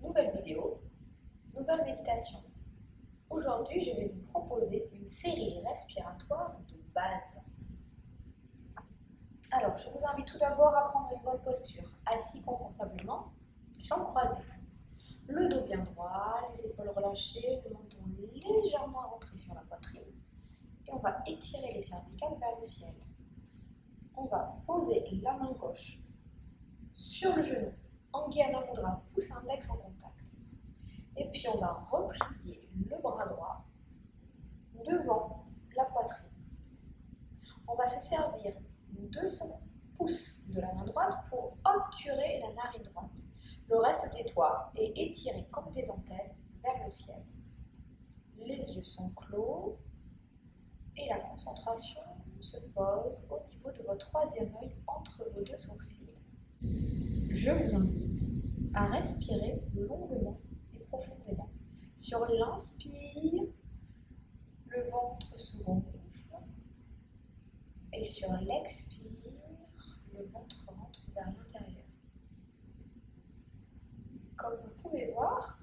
Nouvelle vidéo, nouvelle méditation. Aujourd'hui, je vais vous proposer une série respiratoire de base. Alors, je vous invite tout d'abord à prendre une bonne posture, assis confortablement, jambes croisées. Le dos bien droit, les épaules relâchées, le menton légèrement rentré sur la poitrine. Et on va étirer les cervicales vers le ciel. On va poser la main gauche sur le genou, Anguiyana Mudra, pouce index en contact. Et puis on va replier le bras droit devant la poitrine. On va se servir de son pouce de la main droite pour obturer la narine droite. Le reste des doigts est étiré comme des antennes vers le ciel. Les yeux sont clos et la concentration se pose au niveau de votre troisième œil entre vos deux sourcils. Je vous invite à respirer longuement et profondément. Sur l'inspire, le ventre se gonfle et sur l'expire, le ventre rentre vers l'intérieur. Comme vous pouvez voir,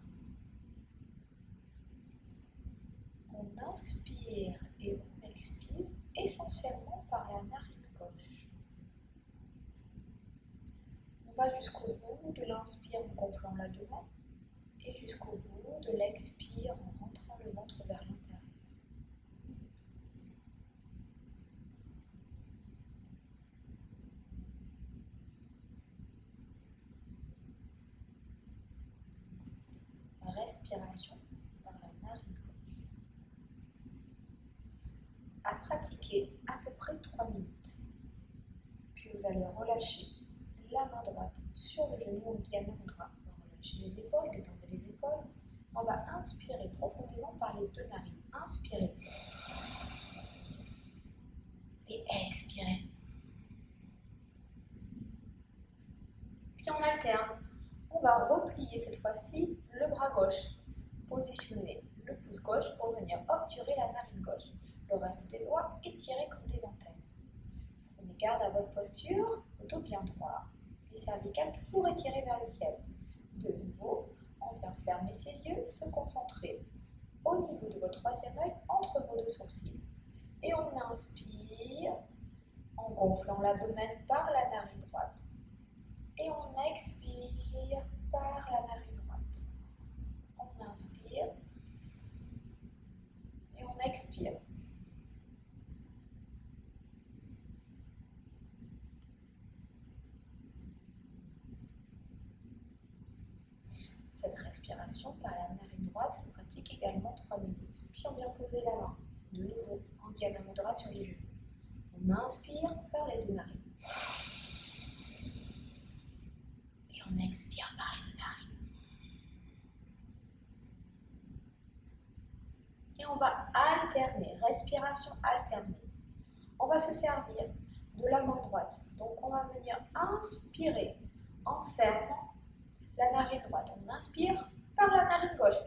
on inspire et on expire essentiellement par la narine gauche. On va jusqu'au bout de l'inspire en gonflant l'abdomen et jusqu'au bout de l'expire en rentrant le ventre vers l'intérieur. Respiration par la narine gauche. À pratiquer à peu près 3 minutes. Puis vous allez relâcher la main droite sur le genou Anguiyana Mudra. On va relâcher les épaules, détendre les épaules. On va inspirer profondément par les deux narines. Inspirez. Et expirez. Puis on alterne. On va replier cette fois-ci le bras gauche. Positionner le pouce gauche pour venir obturer la narine gauche. Le reste des doigts étirés comme des antennes. Prenez garde à votre posture, le dos bien droit. Les cervicales toujours étirées vers le ciel. De nouveau, on vient fermer ses yeux, se concentrer au niveau de votre troisième œil entre vos deux sourcils. Et on inspire en gonflant l'abdomen par la narine droite. Et on expire par la narine droite. On inspire et on expire. Cette respiration par la narine droite se pratique également 3 minutes. Puis on vient poser la main, de nouveau, Anguiyana Mudra sur les genoux. On inspire par les deux narines. Et on expire par les deux narines. Et on va alterner, respiration alternée. On va se servir de la main droite. Donc on va venir inspirer en fermant la narine droite. On inspire par la narine gauche.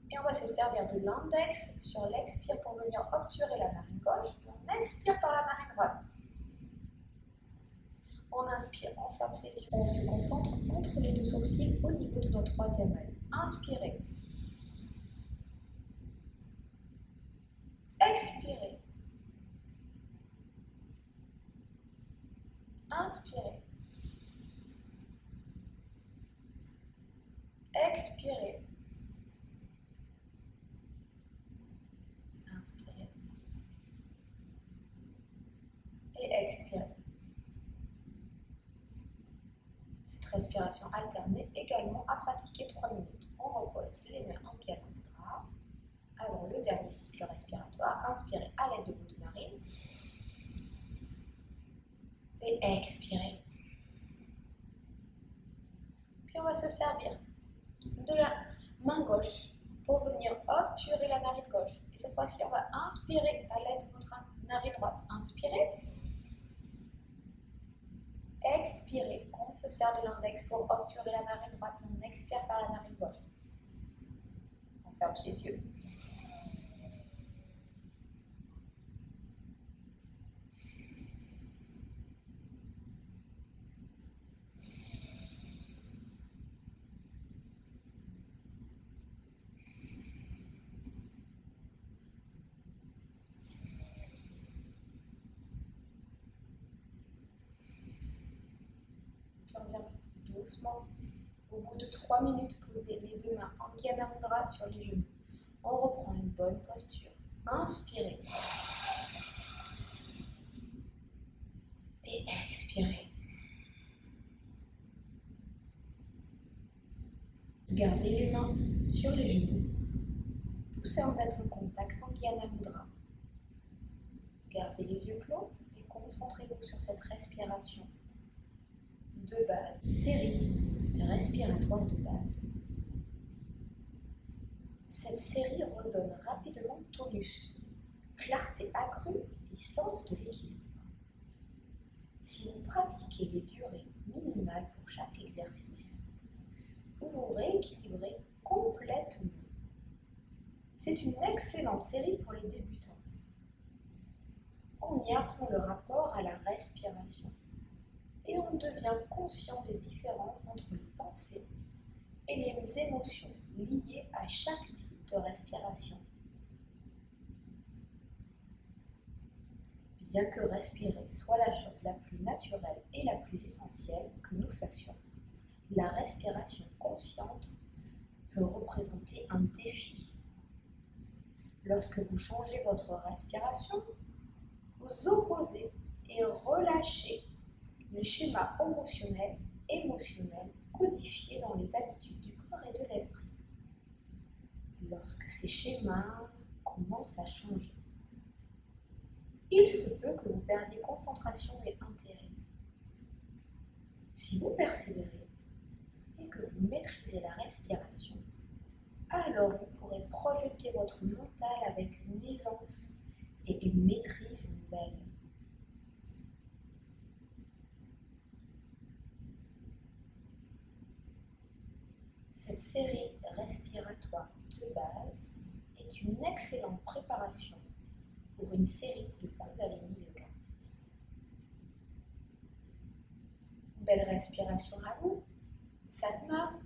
Et on va se servir de l'index sur l'expire pour venir obturer la narine gauche. Et on expire par la narine droite. On inspire, on ferme ses yeux. On se concentre entre les deux sourcils au niveau de notre troisième œil. Inspirez. Expirez. Inspirez. Expirez. Inspirez. Et expirez. Cette respiration alternée également à pratiquer 3 minutes. On repose les mains en Anguiyana Mudra. Alors le dernier cycle respiratoire, inspirez à l'aide de vos deux narines. Et expirez. Puis on va se servir de la main gauche pour venir obturer la narine gauche. Et cette fois-ci, on va inspirer à l'aide de notre narine droite. Inspirez. Expirez. On se sert de l'index pour obturer la narine droite. On expire par la narine gauche. On ferme ses yeux. doucement. Au bout de 3 minutes, posez les deux mains en Gyan Mudra sur les genoux. On reprend une bonne posture. Inspirez. Et expirez. Gardez les mains sur les genoux. Poussez en tête sans contact en Gyan Mudra. Gardez les yeux clos et concentrez-vous sur cette respiration de base. Série respiratoire de base. Cette série redonne rapidement tonus, clarté accrue et sens de l'équilibre. Si vous pratiquez les durées minimales pour chaque exercice, vous vous rééquilibrez complètement. C'est une excellente série pour les débutants. On y apprend le rapport à la respiration et on devient conscient des différences entre les pensées et les émotions liées à chaque type de respiration. Bien que respirer soit la chose la plus naturelle et la plus essentielle que nous fassions, la respiration consciente peut représenter un défi. Lorsque vous changez votre respiration, vous opposez et relâchez les schémas émotionnels codifiés dans les habitudes du corps et de l'esprit. Lorsque ces schémas commencent à changer, il se peut que vous perdiez concentration et intérêt. Si vous persévérez et que vous maîtrisez la respiration, alors vous pourrez projeter votre mental avec une aisance et une maîtrise nouvelle. Cette série respiratoire de base est une excellente préparation pour une série de Kundalini Yoga. Belle respiration à vous, Satnam.